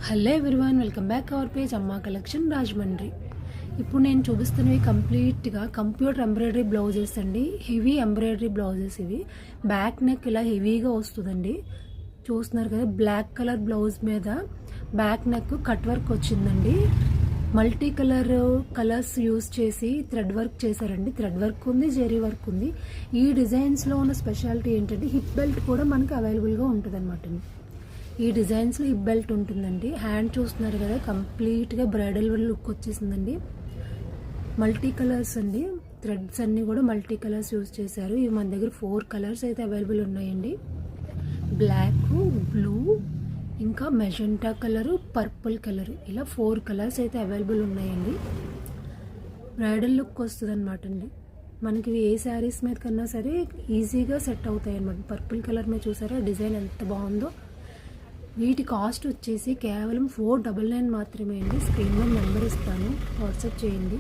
Hello everyone, welcome back our page అమ్మా collection Rajahmundry. ఇప్పుడు నేను చూపిస్తున్నవి కంప్లీట్గా కంప్యూటర్ ఎంబ్రాయిడరీ బ్లౌజెస్ అండి. హెవీ ఎంబ్రాయిడరీ బ్లౌజెస్ ఇవి. బ్యాక్ నెక్ ఇలా హెవీగా వస్తుందండి. చూస్తున్నారు కదా, బ్లాక్ కలర్ బ్లౌజ్ మీద బ్యాక్ నెక్ కట్ వర్క్ వచ్చిందండి. మల్టీ కలర్స్ యూజ్ చేసి థ్రెడ్ వర్క్ చేశారండి. థ్రెడ్ వర్క్ ఉంది, జెరీ వర్క్ ఉంది. ఈ డిజైన్స్లో ఉన్న స్పెషాలిటీ ఏంటంటే హిప్ బెల్ట్ కూడా మనకి అవైలబుల్గా ఉంటుంది అనమాట. ఈ డిజైన్స్లో హిప్ బెల్ట్ ఉంటుందండి. హ్యాండ్ చూస్తున్నారు కదా, కంప్లీట్గా బ్రైడల్ లుక్ వచ్చేసిందండి. మల్టీ కలర్స్ అండి. థ్రెడ్స్ అన్నీ కూడా మల్టీ కలర్స్ యూజ్ చేశారు. ఇవి మన దగ్గర 4 కలర్స్ అయితే అవైలబుల్ ఉన్నాయండి. బ్లాక్, బ్లూ, ఇంకా మెజెంటా కలరు, పర్పుల్ కలర్, ఇలా 4 కలర్స్ అయితే అవైలబుల్ ఉన్నాయండి. బ్రైడల్ లుక్ వస్తుంది అనమాట అండి. మనకి ఏ శారీస్ మీద కన్నా సరే ఈజీగా సెట్ అవుతాయి అన్నమాట. పర్పుల్ కలర్ మీద చూసారా డిజైన్ ఎంత బాగుందో. వీటి కాస్ట్ వచ్చేసి కేవలం 499 మాత్రమే అండి. స్క్రీన్ మీద నెంబర్ ఇస్తాను, వాట్సాప్ చేయండి.